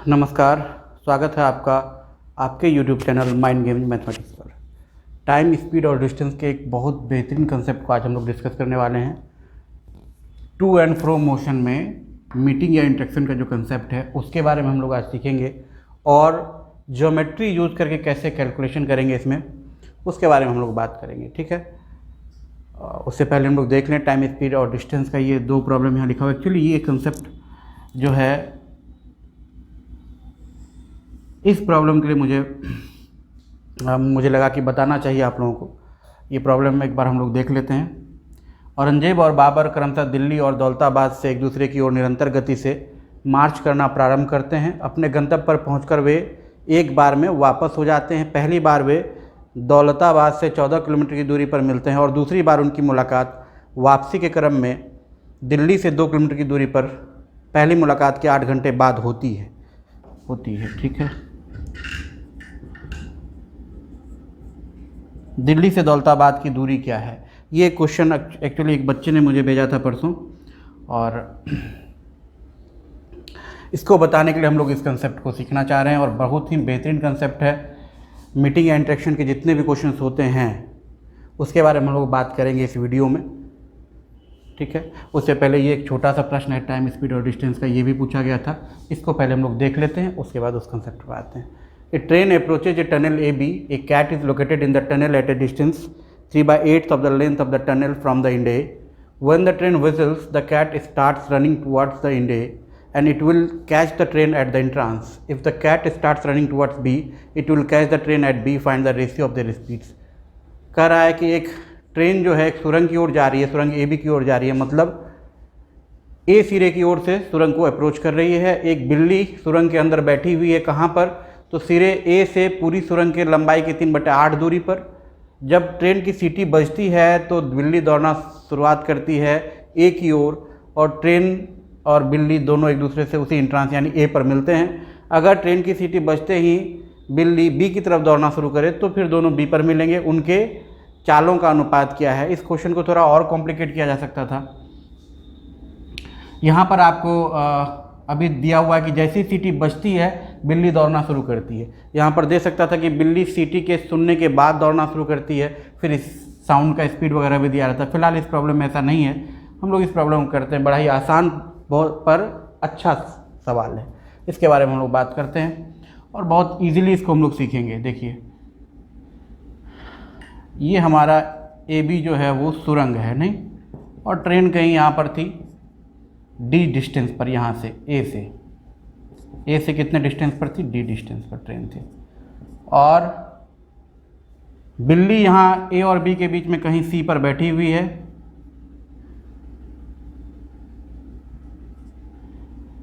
नमस्कार, स्वागत है आपका आपके YouTube channel mind gaming mathematics पर। टाइम, स्पीड और डिस्टेंस के एक बहुत बेहतरीन कंसेप्ट को आज हम लोग डिस्कस करने वाले हैं। टू एंड फ्रो मोशन में मीटिंग या इंटरेक्शन का जो कंसेप्ट है उसके बारे में हम लोग आज सीखेंगे, और ज्योमेट्री यूज़ करके कैसे कैलकुलेशन करेंगे इसमें, उसके बारे में हम लोग बात करेंगे। ठीक है, उससे पहले हम लोग देख लें टाइम, स्पीड और डिस्टेंस का ये दो प्रॉब्लम यहाँ लिखा हुआ है। एक्चुअली ये कंसेप्ट जो है, इस प्रॉब्लम के लिए मुझे लगा कि बताना चाहिए आप लोगों को। ये प्रॉब्लम एक बार हम लोग देख लेते हैं। औरंगजेब और बाबर क्रमशः दिल्ली और दौलताबाद से एक दूसरे की ओर निरंतर गति से मार्च करना प्रारंभ करते हैं। अपने गंतव्य पर पहुंचकर वे एक बार में वापस हो जाते हैं। पहली बार वे दौलताबाद से 14 किलोमीटर की दूरी पर मिलते हैं और दूसरी बार उनकी मुलाकात वापसी के क्रम में दिल्ली से 2 किलोमीटर की दूरी पर पहली मुलाकात के 8 घंटे बाद होती है। ठीक है, दिल्ली से दौलताबाद की दूरी क्या है? ये क्वेश्चन एक्चुअली एक बच्चे ने मुझे भेजा था परसों, और इसको बताने के लिए हम लोग इस कंसेप्ट को सीखना चाह रहे हैं। और बहुत ही बेहतरीन कंसेप्ट है। मीटिंग या इंटरेक्शन के जितने भी क्वेश्चंस होते हैं उसके बारे में हम लोग बात करेंगे इस वीडियो में। ठीक है, उससे पहले ये एक छोटा सा प्रश्न है टाइम, स्पीड और डिस्टेंस का, ये भी पूछा गया था। इसको पहले हम लोग देख लेते हैं, उसके बाद उस कंसेप्ट पर आते हैं। A train approaches a tunnel AB. A cat is located in the tunnel at a distance 3/8 of the length of the tunnel from the end A. When the train whistles, the cat starts running towards the end A, and it will catch the train at the entrance. If the cat starts running towards B, it will catch the train at B. Find the ratio of their speeds. कह रहा है कि एक train जो है एक सुरंग की ओर जा रही है, सुरंग AB की ओर जा रही है, मतलब A सिरे की ओर से सुरंग को अप्रोच कर रही है। एक बिल्ली सुरंग के अंदर बैठी हुई है, कहाँ पर? तो सिरे ए से पूरी सुरंग की लंबाई की 3/8 दूरी पर। जब ट्रेन की सीटी बजती है तो बिल्ली दौड़ना शुरुआत करती है ए की ओर, और ट्रेन और बिल्ली दोनों एक दूसरे से उसी इंट्रांस यानी ए पर मिलते हैं। अगर ट्रेन की सीटी बजते ही बिल्ली बी की तरफ दौड़ना शुरू करे तो फिर दोनों बी पर मिलेंगे। उनके चालों का अनुपात क्या है? इस क्वेश्चन को थोड़ा और कॉम्प्लिकेट किया जा सकता था। यहाँ पर आपको अभी दिया हुआ है कि जैसी सीटी बजती है बिल्ली दौड़ना शुरू करती है। यहाँ पर दे सकता था कि बिल्ली सीटी के सुनने के बाद दौड़ना शुरू करती है, फिर इस साउंड का स्पीड वगैरह भी दिया रहता है। फिलहाल इस प्रॉब्लम में ऐसा नहीं है। हम लोग इस प्रॉब्लम को करते हैं, बड़ा ही आसान पर अच्छा सवाल है। इसके बारे में हम लोग बात करते हैं और बहुत ईजीली इसको हम लोग सीखेंगे। देखिए, ये हमारा AB जो है वो सुरंग है नहीं, और ट्रेन कहीं यहाँ पर थी D डिस्टेंस पर, यहाँ से A से कितने डिस्टेंस पर थी? D डिस्टेंस पर ट्रेन थी। और बिल्ली यहाँ A और B के बीच में कहीं C पर बैठी हुई है।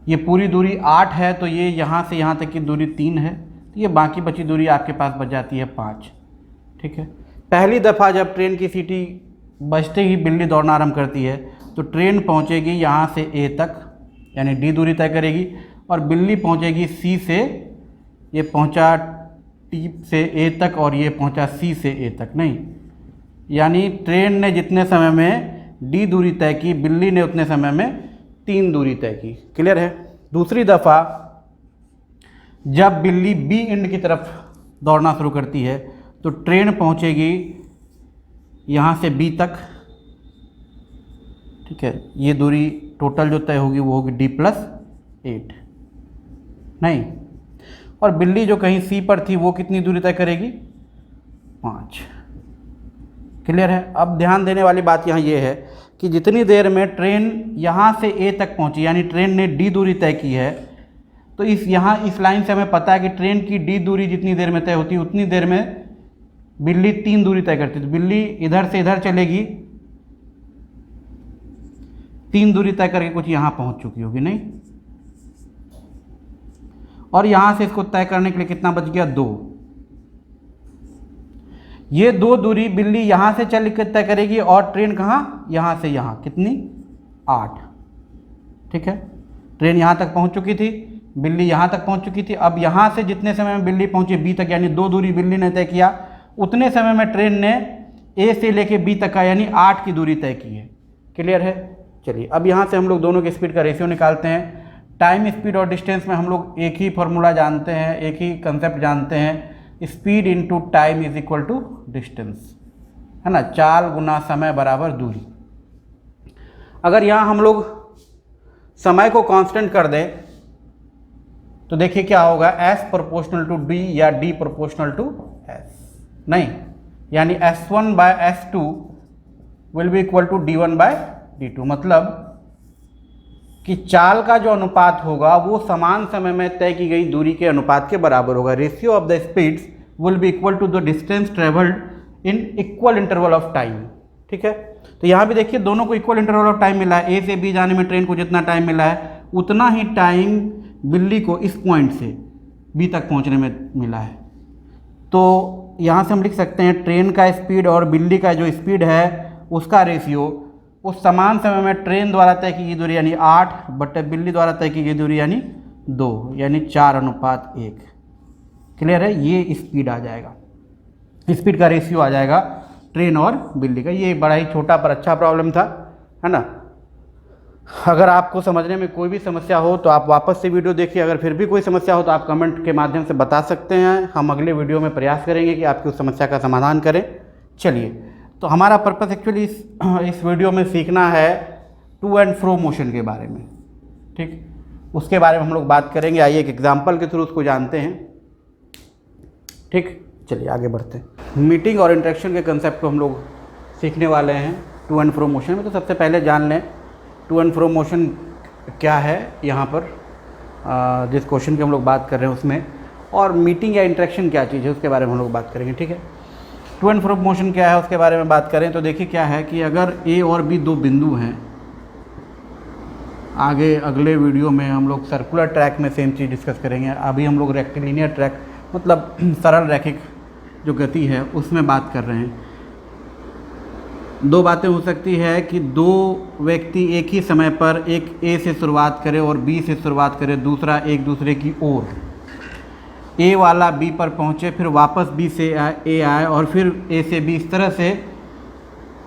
ये पूरी दूरी 8 है, तो ये यहाँ से यहाँ तक की दूरी 3 है, तो ये बाकी बची दूरी आपके पास बच जाती है 5। ठीक है, पहली दफ़ा जब ट्रेन की सीटी बजते ही बिल्ली दौड़ना आरंभ करती है तो ट्रेन पहुंचेगी यहाँ से A तक, यानी D दूरी तय करेगी, और बिल्ली पहुंचेगी C से, ये पहुंचा T से A तक और ये पहुंचा C से A तक। नहीं, यानी ट्रेन ने जितने समय में D दूरी तय की, बिल्ली ने उतने समय में 3 दूरी तय की। क्लियर है? दूसरी दफ़ा जब बिल्ली B एंड की तरफ दौड़ना शुरू करती है तो ट्रेन पहुंचेगी यहाँ से B तक। ठीक है, ये दूरी टोटल जो तय होगी वो होगी D+8। नहीं, और बिल्ली जो कहीं C पर थी वो कितनी दूरी तय करेगी? 5। क्लियर है? अब ध्यान देने वाली बात यहाँ ये है कि जितनी देर में ट्रेन यहाँ से A तक पहुँची, यानी ट्रेन ने D दूरी तय की है, तो इस लाइन से हमें पता है कि ट्रेन की D दूरी जितनी देर में तय होती है उतनी देर में बिल्ली 3 दूरी तय करती है। तो बिल्ली इधर से इधर चलेगी, 3 दूरी तय करके कुछ यहाँ पहुँच चुकी होगी नहीं, और यहाँ से इसको तय करने के लिए कितना बच गया? 2। ये 2 दूरी बिल्ली यहाँ से चल के तय करेगी, और ट्रेन कहाँ? यहाँ से यहाँ कितनी? 8। ठीक है, ट्रेन यहाँ तक पहुँच चुकी थी, बिल्ली यहाँ तक पहुँच चुकी थी। अब यहाँ से जितने समय में बिल्ली पहुँची B तक, यानी 2 दूरी बिल्ली ने तय किया, उतने समय में ट्रेन ने A से लेके B तक का यानी 8 की दूरी तय की है। क्लियर है? चलिए, अब यहाँ से हम लोग दोनों के स्पीड का रेशियो निकालते हैं। टाइम, स्पीड और डिस्टेंस में हम लोग एक ही फॉर्मूला जानते हैं, एक ही कंसेप्ट जानते हैं, speed into time is equal to distance, है ना, चाल गुना समय बराबर दूरी। अगर यहाँ हम लोग समय को कांस्टेंट कर दें तो देखिए क्या होगा, S प्रोपोर्शनल टू D या D प्रोपोर्शनल टू S, नहीं, यानी S1 by S2 will be equal to D1 by D2, मतलब कि चाल का जो अनुपात होगा वो समान समय में तय की गई दूरी के अनुपात के बराबर होगा। Ratio of the speeds will be equal to the distance travelled in equal interval of time. ठीक है, तो यहाँ भी देखिए दोनों को इक्वल इंटरवल ऑफ टाइम मिला है। ए से बी जाने में ट्रेन को जितना टाइम मिला है उतना ही टाइम बिल्ली को इस पॉइंट से बी तक पहुँचने में मिला है। तो यहाँ से हम लिख सकते हैं ट्रेन का स्पीड और बिल्ली का जो स्पीड है उसका रेशियो उस समान समय में ट्रेन द्वारा तय की गई दूरी यानी 8 बटे बिल्ली द्वारा तय की गई दूरी यानी 2, यानी 4:1। क्लियर है, ये स्पीड आ जाएगा, स्पीड का रेशियो आ जाएगा ट्रेन और बिल्ली का। ये बड़ा ही छोटा पर अच्छा प्रॉब्लम था, है ना। अगर आपको समझने में कोई भी समस्या हो तो आप वापस से वीडियो देखिए, अगर फिर भी कोई समस्या हो तो आप कमेंट के माध्यम से बता सकते हैं। हम अगले वीडियो में प्रयास करेंगे कि आपकी उस समस्या का समाधान करें। चलिए, तो हमारा पर्पस एक्चुअली इस वीडियो में सीखना है टू एंड फ्रो मोशन के बारे में। ठीक, उसके बारे में हम लोग बात करेंगे। आइए एक एग्जांपल के थ्रू उसको जानते हैं। ठीक, चलिए आगे बढ़ते हैं। मीटिंग और इंटरेक्शन के कंसेप्ट को हम लोग सीखने वाले हैं टू एंड फ्रो मोशन में। तो सबसे पहले जान लें टू एंड फ्रो मोशन क्या है यहाँ पर, जिस क्वेश्चन की हम लोग बात कर रहे हैं उसमें, और मीटिंग या इंटरेक्शन क्या चीज़ है उसके बारे में हम लोग बात करेंगे। ठीक है, टू एंड फ्रो मोशन क्या है उसके बारे में बात करें तो देखिए क्या है कि अगर ए और बी दो बिंदु हैं, आगे अगले वीडियो में हम लोग सर्कुलर ट्रैक में सेम चीज़ डिस्कस करेंगे। अभी हम लोग रेक्टिलिनियर ट्रैक मतलब सरल रैखिक जो गति है उसमें बात कर रहे हैं। दो बातें हो सकती है कि दो व्यक्ति एक ही समय पर एक ए से शुरुआत करे और बी से शुरुआत करे, दूसरा एक दूसरे की ओर, ए वाला बी पर पहुँचे फिर वापस बी से ए आए और फिर ए से बी, इस तरह से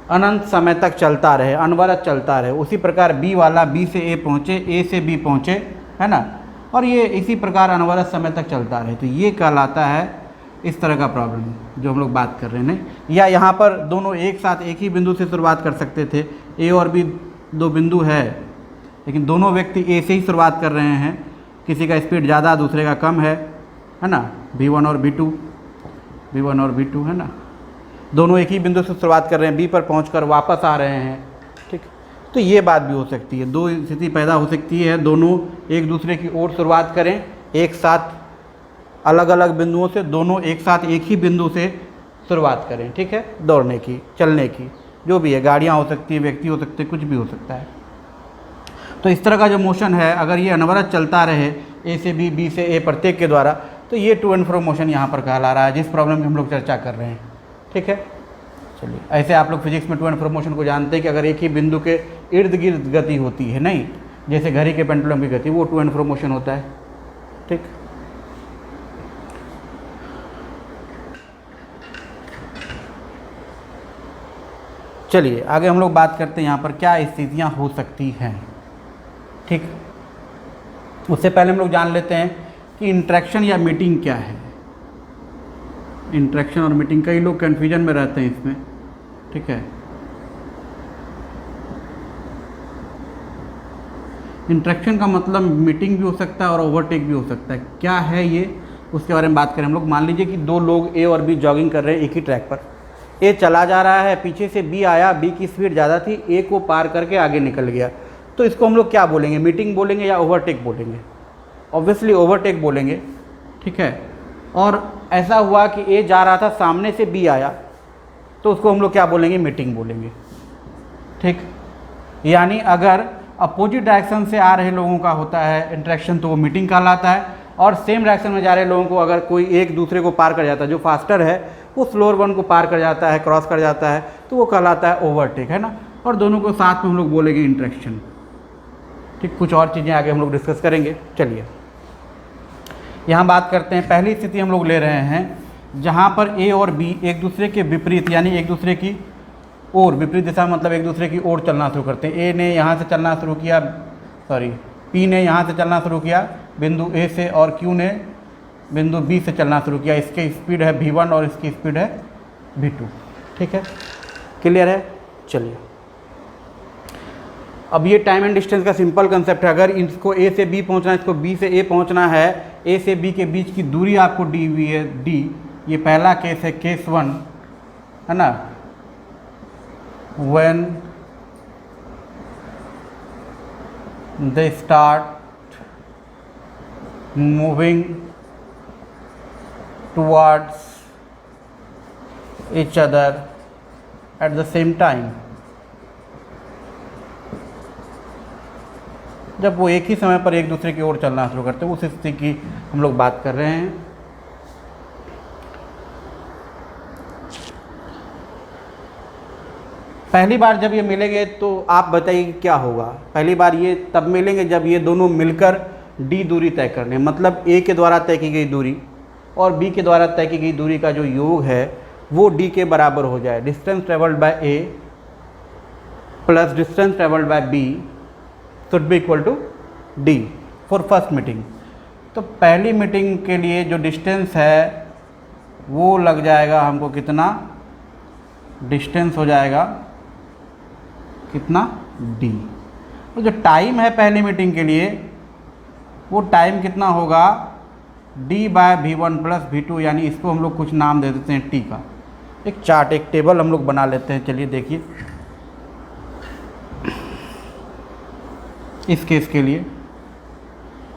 अनंत समय तक चलता रहे, अनवरत चलता रहे। उसी प्रकार बी वाला बी से ए पहुँचे, ए से बी पहुँचे, है ना, और ये इसी प्रकार अनवरत समय तक चलता रहे। तो ये कहलाता है इस तरह का प्रॉब्लम जो हम लोग बात कर रहे हैं। या यहाँ पर दोनों एक साथ एक ही बिंदु से शुरुआत कर सकते थे, ए और बी दो बिंदु है लेकिन दोनों व्यक्ति ए से ही शुरुआत कर रहे हैं, किसी का स्पीड ज़्यादा दूसरे का कम है ना, V1 और V2 है ना, दोनों एक ही बिंदु से शुरुआत कर रहे हैं, बी पर पहुंचकर वापस आ रहे हैं। ठीक, तो ये बात भी हो सकती है, दो स्थिति पैदा हो सकती है, दोनों एक दूसरे की ओर शुरुआत करें एक साथ, अलग अलग बिंदुओं से, दोनों एक साथ एक ही बिंदु से शुरुआत करें। ठीक है, दौड़ने की, चलने की, जो भी है, गाड़ियाँ हो सकती है, व्यक्ति हो सकते हैं, कुछ भी हो सकता है। तो इस तरह का जो मोशन है अगर ये अनवरत चलता रहे ए से बी, बी से ए प्रत्येक के द्वारा, तो ये टू एंड फ्रो मोशन यहाँ पर कहला रहा है, जिस प्रॉब्लम की हम लोग चर्चा कर रहे हैं। ठीक है, चलिए, ऐसे आप लोग फिजिक्स में टू एंड फ्रो मोशन को जानते हैं कि अगर एक ही बिंदु के इर्द गिर्द गति होती है, नहीं जैसे घड़ी के पेंडुलम की गति, वो टू एंड फ्रो मोशन होता है। ठीक, चलिए आगे हम लोग बात करते हैं यहाँ पर क्या स्थितियाँ हो सकती हैं। ठीक, उससे पहले हम लोग जान लेते हैं कि इंटरेक्शन या मीटिंग क्या है। इंटरेक्शन और मीटिंग, कई लोग कन्फ्यूजन में रहते हैं इसमें। ठीक है, इंटरेक्शन का मतलब मीटिंग भी हो सकता है और ओवरटेक भी हो सकता है। क्या है ये, उसके बारे में बात करें हम लोग। मान लीजिए कि दो लोग ए और बी जॉगिंग कर रहे हैं एक ही ट्रैक पर, ए चला जा रहा है, पीछे से बी आया, बी की स्पीड ज़्यादा थी, ए को पार करके आगे निकल गया। तो इसको हम लोग क्या बोलेंगे, मीटिंग बोलेंगे या ओवरटेक बोलेंगे? ऑब्वियसली ओवरटेक बोलेंगे। ठीक है, और ऐसा हुआ कि ए जा रहा था, सामने से बी आया, तो उसको हम लोग क्या बोलेंगे, मीटिंग बोलेंगे। ठीक, यानी अगर अपोजिट डायरेक्शन से आ रहे लोगों का होता है इंटरेक्शन तो वो मीटिंग कहलाता है, और सेम डायरेक्शन में जा रहे लोगों को अगर कोई एक दूसरे को पार कर जाता है, जो फास्टर है वो स्लोअर वन को पार कर जाता है, क्रॉस कर जाता है, तो वो कहलाता है ओवरटेक, है ना। और दोनों को साथ में हम लोग बोलेंगे इंटरेक्शन। ठीक, कुछ और चीज़ें आगे हम लोग डिस्कस करेंगे। चलिए यहाँ बात करते हैं, पहली स्थिति हम लोग ले रहे हैं जहाँ पर ए और बी एक दूसरे के विपरीत, यानी एक दूसरे की ओर, विपरीत दिशा मतलब एक दूसरे की ओर चलना शुरू करते हैं। ए ने यहाँ से चलना शुरू किया, सॉरी P ने यहाँ से चलना शुरू किया बिंदु A से और Q ने बिंदु B से चलना शुरू किया। इसकी स्पीड है v1 और इसकी स्पीड है v2। ठीक है, क्लियर है। चलिए, अब ये टाइम एंड डिस्टेंस का सिंपल कंसेप्ट है। अगर इसको A से B पहुंचना है, इसको B से A पहुंचना है, A से B के बीच की दूरी आपको दी हुई है d। ये पहला केस है, केस 1 है ना, when they start moving towards each other at the same time। जब वो एक ही समय पर एक दूसरे की ओर चलना शुरू करते हैं, उस स्थिति की हम लोग बात कर रहे हैं। पहली बार जब ये मिलेंगे तो आप बताइए क्या होगा। पहली बार ये तब मिलेंगे जब ये दोनों मिलकर d दूरी तय कर लें, मतलब A के द्वारा तय की गई दूरी और B के द्वारा तय की गई दूरी का जो योग है वो d के बराबर हो जाए। Distance travelled by A plus distance travelled by B should be equal to d for first meeting. तो पहली मीटिंग के लिए जो डिस्टेंस है वो लग जाएगा हमको कितना, डिस्टेंस हो जाएगा कितना d। तो जो टाइम है पहली मीटिंग के लिए वो टाइम कितना होगा d bye v1 plus v2, यानी इसको हम लोग कुछ नाम दे देते हैं t का। एक चार्ट, एक टेबल हम लोग बना लेते हैं। चलिए देखिए, इस केस के लिए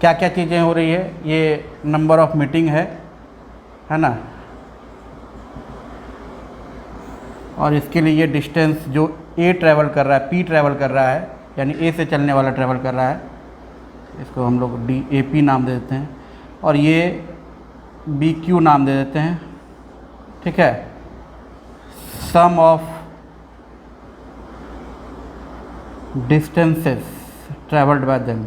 क्या क्या चीज़ें हो रही है। ये नंबर ऑफ मीटिंग है ना, और इसके लिए ये डिस्टेंस जो A ट्रैवल कर रहा है, P ट्रैवल कर रहा है, यानी A से चलने वाला ट्रैवल कर रहा है, इसको हम लोग DAP नाम दे देते हैं, और ये BQ नाम दे देते हैं। ठीक है, sum of distances travelled by them.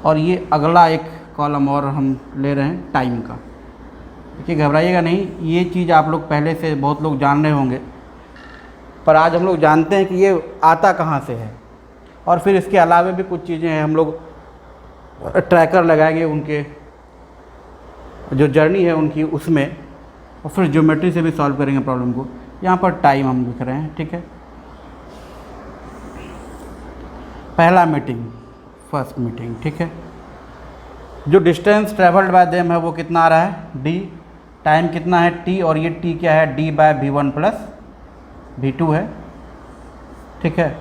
और ये अगला एक कॉलम और हम ले रहे हैं टाइम का। देखिए, घबराइएगा नहीं, ये चीज़ आप लोग पहले से बहुत लोग जान रहे होंगे, पर आज हम लोग जानते हैं कि ये आता कहाँ से है। और फिर इसके अलावा भी कुछ चीज़ें हैं, हम लोग ट्रैकर लगाएंगे उनके जो जर्नी है उनकी उसमें, और फिर ज्योमेट्री से भी सॉल्व करेंगे प्रॉब्लम को। यहाँ पर टाइम हम लिख रहे हैं। ठीक है, पहला मीटिंग, फर्स्ट मीटिंग। ठीक है, जो डिस्टेंस ट्रेवल्ड बाय देम है वो कितना आ रहा है d, टाइम कितना है t, और ये t क्या है d bye v1 plus v2 है। ठीक है,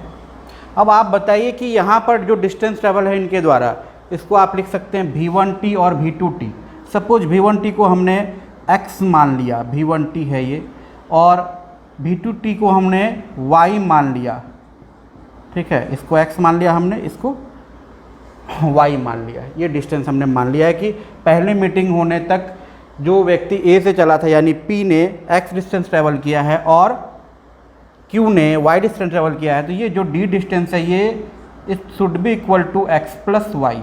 अब आप बताइए कि यहाँ पर जो डिस्टेंस ट्रेवल है इनके द्वारा, इसको आप लिख सकते हैं v1t और v2t। सपोज v1t को हमने x मान लिया, v1t है ये, और v2t को हमने y मान लिया। ठीक है, इसको x मान लिया हमने, इसको y मान लिया। ये डिस्टेंस हमने मान लिया है कि पहले मीटिंग होने तक जो व्यक्ति A से चला था, यानी P ने x डिस्टेंस ट्रेवल किया है और Q ने y डिस्टेंस ट्रेवल किया है। तो ये जो d डिस्टेंस है ये it should be equal to x plus y.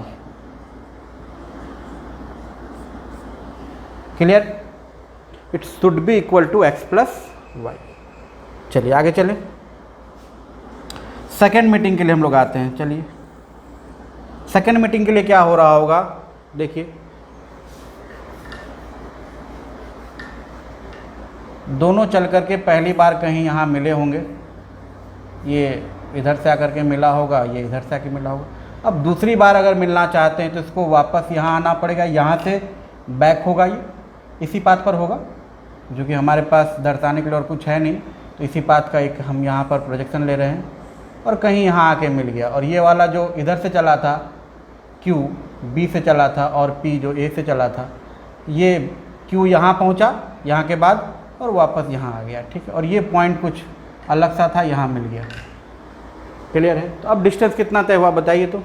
Clear, it should be equal to x plus y. चलिए आगे चलें, सेकेंड मीटिंग के लिए हम लोग आते हैं। चलिए, सेकेंड मीटिंग के लिए क्या हो रहा होगा, देखिए दोनों चल कर के पहली बार कहीं यहाँ मिले होंगे, ये इधर से आकर के मिला होगा, ये इधर से आकर मिला होगा। अब दूसरी बार अगर मिलना चाहते हैं तो इसको वापस यहाँ आना पड़ेगा, यहाँ से बैक होगा, ये इसी पाथ पर होगा, जो कि हमारे पास दर्शाने के लिए और कुछ है नहीं, तो इसी पाथ का एक हम यहाँ पर प्रोजेक्शन ले रहे हैं, और कहीं यहाँ आके मिल गया। और ये वाला जो इधर से चला था Q, B से चला था, और P जो A से चला था, ये Q यहाँ पहुँचा यहाँ के बाद और वापस यहाँ आ गया। ठीक है, और ये पॉइंट कुछ अलग सा था, यहाँ मिल गया। क्लियर है। तो अब डिस्टेंस कितना तय हुआ बताइए, तो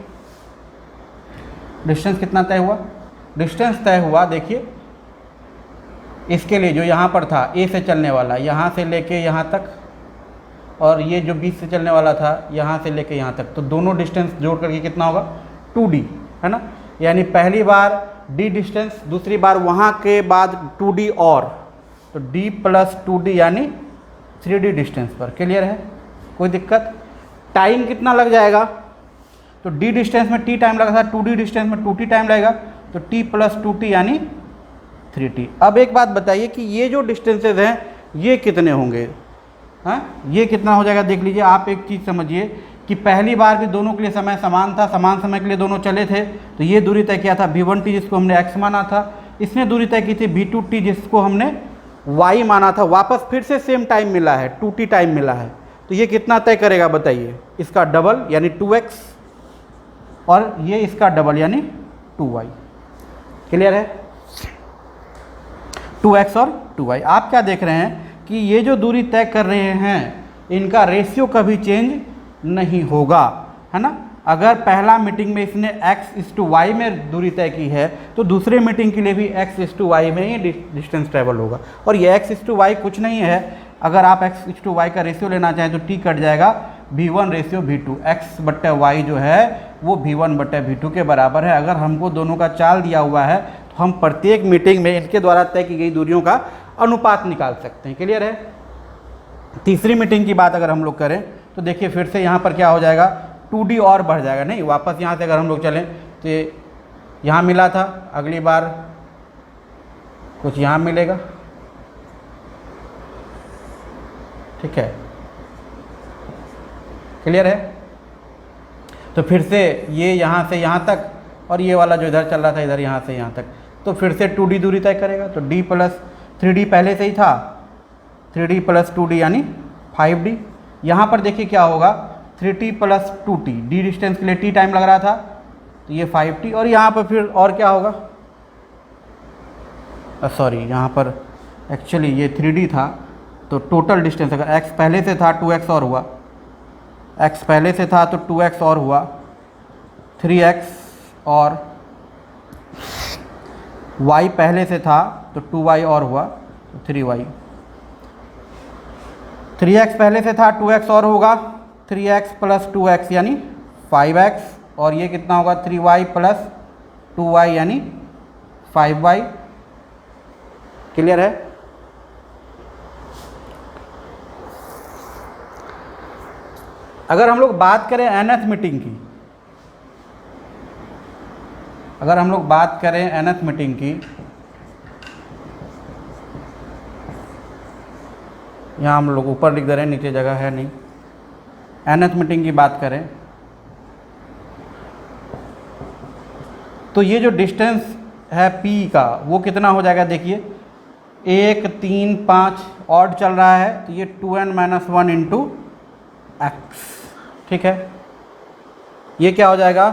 डिस्टेंस कितना तय हुआ, डिस्टेंस तय हुआ देखिए इसके लिए जो यहाँ पर था A से चलने वाला, यहाँ से लेके यहाँ तक, और ये जो B से चलने वाला था यहाँ से लेके यहाँ तक, तो दोनों डिस्टेंस जोड़ करके कितना होगा 2D, है ना। यानी पहली बार D डिस्टेंस, दूसरी बार वहाँ के बाद 2D और, तो D प्लस 2D यानी 3D डिस्टेंस पर। क्लियर है। कोई दिक्कत? टाइम कितना लग जाएगा? तो d डिस्टेंस में t टाइम लगा था, 2d डिस्टेंस में 2t टाइम लगेगा, तो t प्लस 2t यानी 3t। अब एक बात बताइए कि ये जो डिस्टेंसेज हैं ये कितने होंगे? हाँ, ये कितना हो जाएगा देख लीजिए। आप एक चीज़ समझिए कि पहली बार भी दोनों के लिए समय समान था, समान समय के लिए दोनों चले थे, तो ये दूरी तय किया था v1t जिसको हमने x माना था, इसने दूरी तय की थी v2t जिसको हमने y माना था। वापस फिर से सेम टाइम मिला है, 2t टाइम मिला है, तो ये कितना तय करेगा बताइए? इसका डबल यानी 2x, और ये इसका डबल यानी 2y। क्लियर है? 2x और 2y। आप क्या देख रहे हैं कि ये जो दूरी तय कर रहे हैं इनका रेशियो कभी चेंज नहीं होगा, है ना। अगर पहला मीटिंग में इसने x/y में दूरी तय की है तो दूसरे मीटिंग के लिए भी x/y में ही डिस्टेंस ट्रेवल होगा। और ये x/y कुछ नहीं है, अगर आप x/y का रेशियो लेना चाहें तो t कट जाएगा v1 रेशियो v2, x/y जो है वो v1/v2 के बराबर है। अगर हमको दोनों का चाल दिया हुआ है तो हम प्रत्येक मीटिंग में इनके द्वारा तय की गई दूरियों का अनुपात निकाल सकते हैं। क्लियर है? तीसरी मीटिंग की बात अगर हम लोग करें तो देखिए फिर से यहाँ पर क्या हो जाएगा, 2d और बढ़ जाएगा। नहीं, वापस यहाँ से अगर हम लोग चलें तो यहाँ मिला था, अगली बार कुछ यहाँ मिलेगा। ठीक है, क्लियर है? तो फिर से ये यहाँ से यहाँ तक, और ये वाला जो इधर चल रहा था इधर यहाँ से यहाँ तक, तो फिर से 2d दूरी तय करेगा। तो d प्लस 3d पहले से ही था, 3d प्लस 2d यानी 5d। यहाँ पर देखिए क्या होगा, 3t plus 2t, d distance के लिए t टाइम लग रहा था तो ये 5t, और यहाँ पर फिर और क्या होगा, सॉरी यहाँ पर एक्चुअली ये 3d था, तो टोटल डिस्टेंस अगर x पहले से था 2x और हुआ, x पहले से था तो 2x और हुआ, 3x, और y पहले से था तो 2y और हुआ तो 3y, 3x पहले से था 2x और होगा 3x प्लस 2x यानी 5x, और ये कितना होगा 3y प्लस 2y यानी 5y। क्लियर है? अगर हम लोग बात करें nth मीटिंग की, अगर हम लोग बात करें nth मीटिंग की, यहाँ हम लोग ऊपर लिख दे रहे हैं, नीचे जगह है नहीं। nth मीटिंग की बात करें तो ये जो डिस्टेंस है p का वो कितना हो जाएगा देखिए, 1 3 5 ऑड चल रहा है तो ये 2n-1 इंटू x। ठीक है, ये क्या हो जाएगा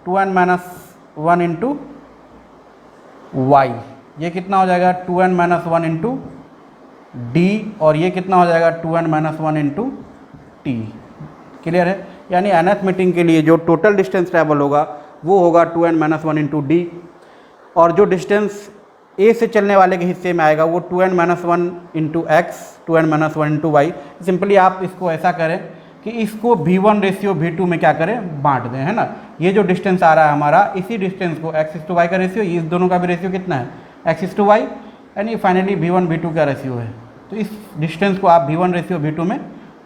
2n-1 इंटू y, ये कितना हो जाएगा 2n-1 इंटू d, और ये कितना हो जाएगा 2n-1 इंटू t। क्लियर है? यानी nth मीटिंग के लिए जो टोटल डिस्टेंस ट्रैवल होगा वो होगा 2n-1 इंटू डी, और जो डिस्टेंस a से चलने वाले के हिस्से में आएगा वो 2n-1 into x, 2n-1 into y. Simply आप इसको ऐसा करें कि इसको v1 रेशियो v2 में क्या करें, बांट दें, है ना। ये जो डिस्टेंस आ रहा है हमारा, इसी डिस्टेंस को x/y का रेशियो, इस दोनों का भी रेशियो कितना है x/y, यानी फाइनली v1 v2 का रेशियो है। तो इस डिस्टेंस को आप v1 रेशियो v2 में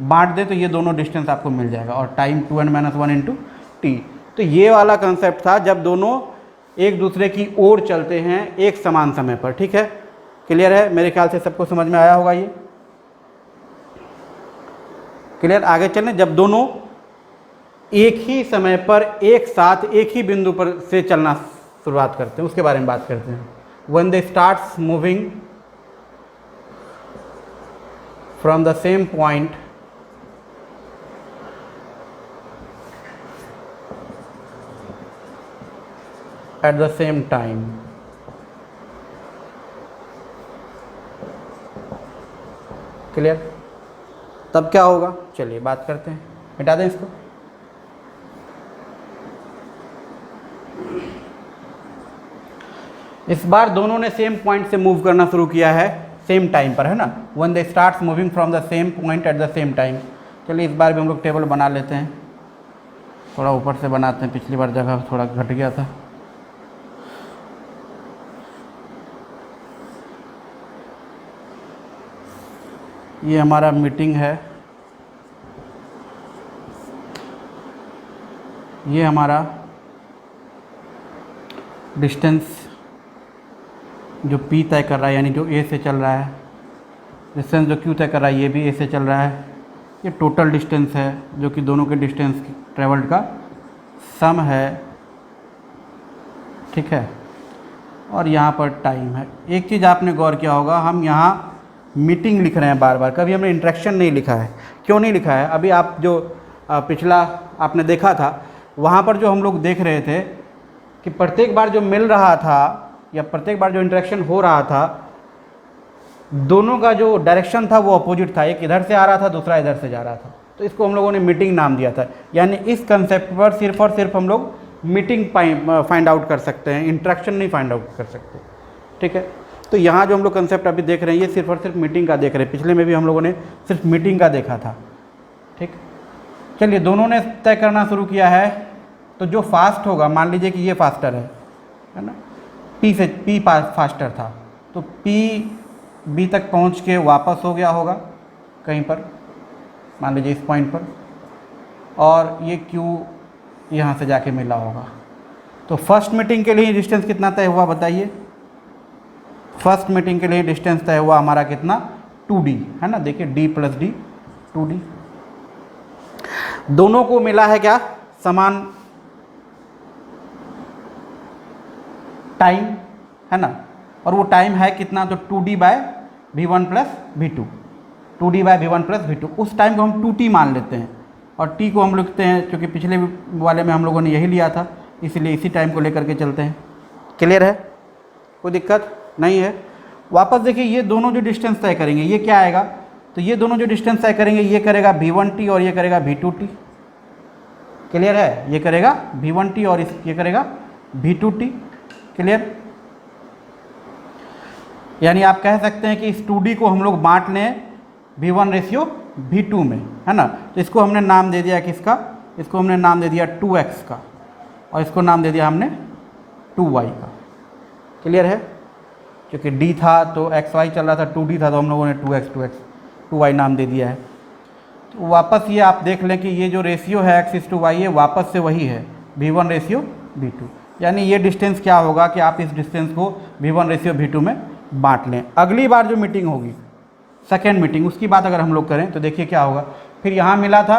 बांट दें तो ये दोनों डिस्टेंस आपको मिल जाएगा, और टाइम 2n-1 इंटू टी। तो ये वाला कंसेप्ट था जब दोनों एक दूसरे की ओर चलते हैं एक समान समय पर। ठीक है, क्लियर है? मेरे ख्याल से सबको समझ में आया होगा ये। क्लियर? आगे चलें, जब दोनों एक ही समय पर एक साथ एक ही बिंदु पर से चलना शुरुआत करते हैं उसके बारे में बात करते हैं। When they starts moving from the same point at the same time, clear? तब क्या होगा, चलिए बात करते हैं, मिटा दें इसको। इस बार दोनों ने सेम पॉइंट से मूव करना शुरू किया है सेम टाइम पर, है ना। When they starts moving from the same point at the same time. चलिए इस बार भी हम लोग टेबल बना लेते हैं, थोड़ा ऊपर से बनाते हैं, पिछली बार जगह थोड़ा घट गया था। ये हमारा मीटिंग है ये हमारा डिस्टेंस जो P तय कर रहा है, यानी जो A से चल रहा है, डिस्टेंस जो Q तय कर रहा है ये भी A से चल रहा है। ये टोटल डिस्टेंस है जो कि दोनों के डिस्टेंस ट्रेवल्ड का सम है, ठीक है। और यहाँ पर टाइम है। एक चीज़ आपने गौर किया होगा, हम यहाँ मीटिंग लिख रहे हैं बार बार, कभी हमने इंटरेक्शन नहीं लिखा है। क्यों नहीं लिखा है? अभी आप जो पिछला आपने देखा था, वहाँ पर जो हम लोग देख रहे थे कि प्रत्येक बार जो मिल रहा था या प्रत्येक बार जो इंटरेक्शन हो रहा था, दोनों का जो डायरेक्शन था वो अपोजिट था। एक इधर से आ रहा था, दूसरा इधर से जा रहा था, तो इसको हम लोगों ने मीटिंग नाम दिया था। यानी इस कंसेप्ट पर सिर्फ और सिर्फ हम लोग मीटिंग फाइंड आउट कर सकते हैं, इंटरेक्शन नहीं फाइंड आउट कर सकते, ठीक है। तो यहाँ जो हम लोग कंसेप्ट अभी देख रहे हैं ये सिर्फ और सिर्फ मीटिंग का देख रहे हैं। पिछले में भी हम लोगों ने सिर्फ मीटिंग का देखा था, ठीक। चलिए, दोनों ने तय करना शुरू किया है, तो जो फास्ट होगा, मान लीजिए कि ये फास्टर है ना, P फास्टर था, तो P B तक पहुँच के वापस हो गया होगा कहीं पर, मान लीजिए इस पॉइंट पर, और ये Q यहाँ से जाके मिला होगा। तो फर्स्ट मीटिंग के लिए डिस्टेंस कितना तय हुआ बताइए? फर्स्ट मीटिंग के लिए डिस्टेंस तय हुआ हमारा कितना? 2D, है ना। देखिए D + D 2D। दोनों को मिला है क्या? समान टाइम, है ना। और वो टाइम है कितना? तो 2D/v1 + v2, 2D/v1 + v2। उस टाइम को हम 2t मान लेते हैं, और t को हम लिखते हैं, क्योंकि पिछले वाले में हम लोगों ने यही लिया था, इसलिए इसी टाइम को लेकर के चलते हैं। क्लियर है? कोई दिक्कत नहीं है? वापस देखिए, ये दोनों जो डिस्टेंस तय करेंगे ये क्या आएगा? तो ये दोनों जो डिस्टेंस तय करेंगे ये करेगा v1t और ये करेगा v2t। क्लियर है? ये करेगा v1t और ये करेगा v2t। क्लियर? यानी आप कह सकते हैं कि इस 2D को हम लोग बांट लें v1/v2 में, है ना। तो इसको हमने नाम दे दिया किसका? इसको हमने नाम दे दिया 2x का, और इसको नाम दे दिया हमने 2y का। क्लियर है? क्योंकि D था तो xy चल रहा था, 2D था तो हम लोगों ने 2x 2y नाम दे दिया है। तो वापस ये आप देख लें कि ये जो रेशियो है x/y ये वापस से वही है v1/v2। यानी ये डिस्टेंस क्या होगा कि आप इस डिस्टेंस को v1/v2 में बांट लें। अगली बार जो मीटिंग होगी, सेकेंड मीटिंग, उसकी बात अगर हम लोग करें तो देखिए क्या होगा। फिर यहाँ मिला था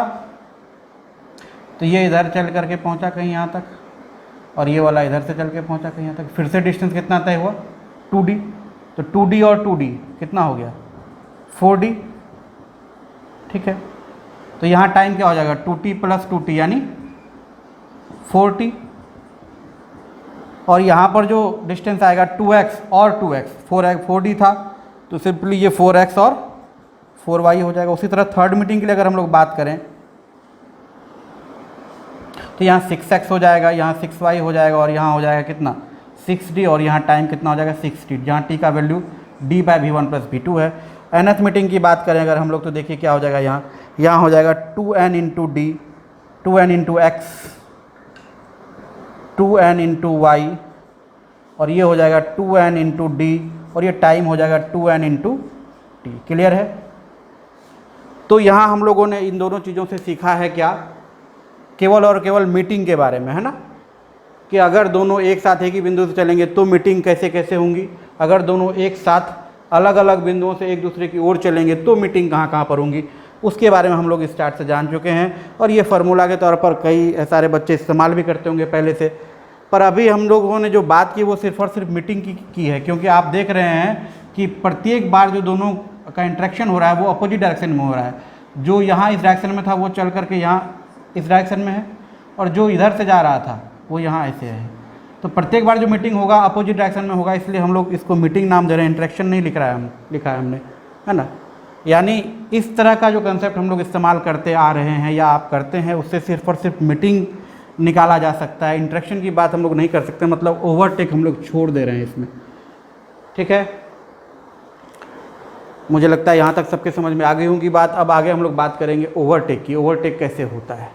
तो ये इधर चल करके पहुँचा कहीं यहाँ तक, और ये वाला इधर से चल के पहुँचा कहीं यहाँ तक। फिर से डिस्टेंस कितना तय हुआ? 2D। तो 2D और 2D कितना हो गया? 4D, ठीक है। तो यहाँ टाइम क्या हो जाएगा? 2t + 2t यानी 4t। और यहाँ पर जो डिस्टेंस आएगा 2x और 2x, 4D था तो सिंपली ये 4x और 4y हो जाएगा। उसी तरह थर्ड मीटिंग के लिए अगर हम लोग बात करें तो यहाँ 6x हो जाएगा, यहाँ 6y हो जाएगा, और यहाँ हो जाएगा कितना? 6D, और यहाँ टाइम कितना हो जाएगा? 6t, जहाँ t का वैल्यू D/v1 + v2 है। nth मीटिंग की बात करें अगर हम लोग तो देखिए क्या हो जाएगा। यहाँ हो जाएगा 2n × D, 2n × x, 2n × y, और ये हो जाएगा 2n × D, और ये टाइम हो जाएगा 2n × t। क्लियर है? तो यहाँ हम लोगों ने इन दोनों चीज़ों से सीखा है क्या? केवल और केवल मीटिंग के बारे में, है ना, कि अगर दोनों एक साथ एक ही बिंदु से चलेंगे तो मीटिंग कैसे कैसे होंगी, अगर दोनों एक साथ अलग अलग बिंदुओं से एक दूसरे की ओर चलेंगे तो मीटिंग कहाँ कहाँ पर होंगी, उसके बारे में हम लोग स्टार्ट से जान चुके हैं। और ये फार्मूला के तौर पर कई सारे बच्चे इस्तेमाल भी करते होंगे पहले से, पर अभी हम लोगों ने जो बात की वो सिर्फ और सिर्फ मीटिंग की है, क्योंकि आप देख रहे हैं कि प्रत्येक बार जो दोनों का इंट्रैक्शन हो रहा है वो अपोजिट डायरेक्शन में हो रहा है। जो यहाँ इस डायरेक्शन में था वो चल करके यहाँ इस डायरेक्शन में है, और जो इधर से जा रहा था वो यहाँ ऐसे है। तो प्रत्येक बार जो मीटिंग होगा अपोजिट डायरेक्शन में होगा, इसलिए हम लोग इसको मीटिंग नाम दे रहे हैं, इंट्रैक्शन नहीं लिखा है हमने, है ना। यानी इस तरह का जो कंसेप्ट हम लोग इस्तेमाल करते आ रहे हैं या आप करते हैं, उससे सिर्फ और सिर्फ मीटिंग निकाला जा सकता है। इंट्रैक्शन की बात हम लोग नहीं कर सकते, मतलब ओवरटेक हम लोग छोड़ दे रहे हैं इसमें, ठीक है। मुझे लगता है यहाँ तक सबके समझ में आ गई होंगी बात। अब आगे हम लोग बात करेंगे ओवरटेक की, ओवरटेक कैसे होता है,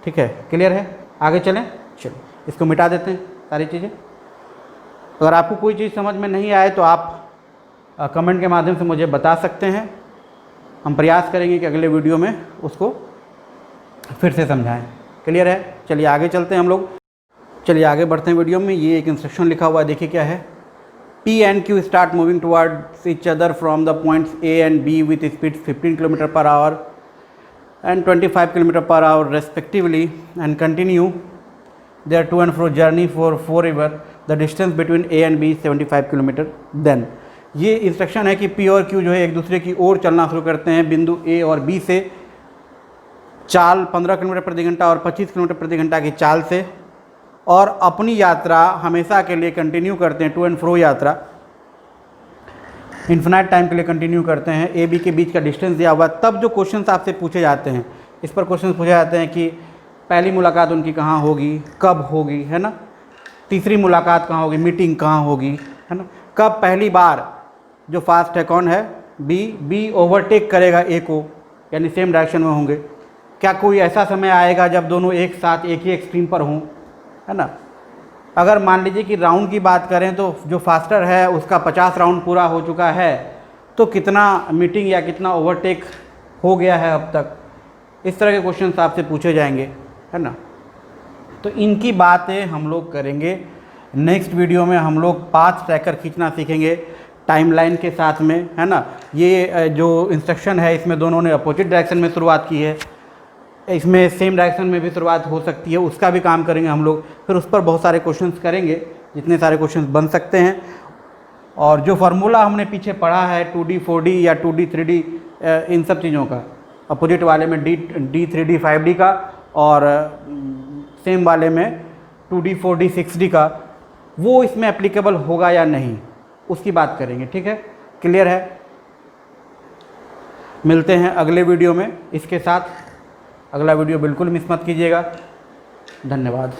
ठीक है। क्लियर है? आगे चलें, चलिए इसको मिटा देते हैं सारी चीज़ें। अगर आपको कोई चीज़ समझ में नहीं आए तो आप कमेंट के माध्यम से मुझे बता सकते हैं, हम प्रयास करेंगे कि अगले वीडियो में उसको फिर से समझाएं। क्लियर है? चलिए आगे चलते हैं हम लोग। चलिए आगे बढ़ते हैं वीडियो में। ये एक इंस्ट्रक्शन लिखा हुआ है, देखिए क्या है। P and Q start moving towards each other from the points A and B with speed 15 km per hour and 25 km per hour respectively and continue their to and fro journey for forever. The distance between A and B is 75 km. Then ये instruction है कि P और Q जो है एक दूसरे की ओर चलना शुरू करते हैं बिंदु A और B से, चाल 15 किलोमीटर प्रति घंटा और 25 किलोमीटर प्रति घंटा की चाल से, और अपनी यात्रा हमेशा के लिए कंटिन्यू करते हैं, टू एंड फ्रो यात्रा इन्फिनाइट टाइम के लिए कंटिन्यू करते हैं। ए बी के बीच का डिस्टेंस दिया हुआ। तब जो क्वेश्चंस आपसे पूछे जाते हैं, इस पर क्वेश्चंस पूछे जाते हैं कि पहली मुलाकात उनकी कहाँ होगी, कब होगी, है ना। तीसरी मुलाकात कहाँ होगी, मीटिंग कहाँ होगी, है ना। कब पहली बार जो फास्ट है कौन है, बी ओवरटेक करेगा ए को, यानी सेम डायरेक्शन में होंगे। क्या कोई ऐसा समय आएगा जब दोनों एक साथ एक ही एक्सट्रीम पर हों, है ना। अगर मान लीजिए कि राउंड की बात करें तो जो फास्टर है उसका 50 राउंड पूरा हो चुका है, तो कितना मीटिंग या कितना ओवरटेक हो गया है अब तक, इस तरह के क्वेश्चन आपसे पूछे जाएंगे, है ना। तो इनकी बातें हम लोग करेंगे नेक्स्ट वीडियो में। हम लोग पाथ ट्रैकर खींचना सीखेंगे टाइमलाइन के साथ में, है ना। ये जो इंस्ट्रक्शन है इसमें दोनों ने अपोजिट डायरेक्शन में शुरुआत की है, इसमें सेम डायरेक्शन में भी शुरुआत हो सकती है, उसका भी काम करेंगे हम लोग। फिर उस पर बहुत सारे क्वेश्चंस करेंगे, जितने सारे क्वेश्चंस बन सकते हैं। और जो फार्मूला हमने पीछे पढ़ा है 2D 4D या 2D 3D, इन सब चीज़ों का, अपोजिट वाले में D 3D 5D का और सेम वाले में 2D 4D 6D का, वो इसमें एप्लीकेबल होगा या नहीं, उसकी बात करेंगे। ठीक है, क्लियर है। मिलते हैं अगले वीडियो में। इसके साथ अगला वीडियो बिल्कुल मिस मत कीजिएगा। धन्यवाद।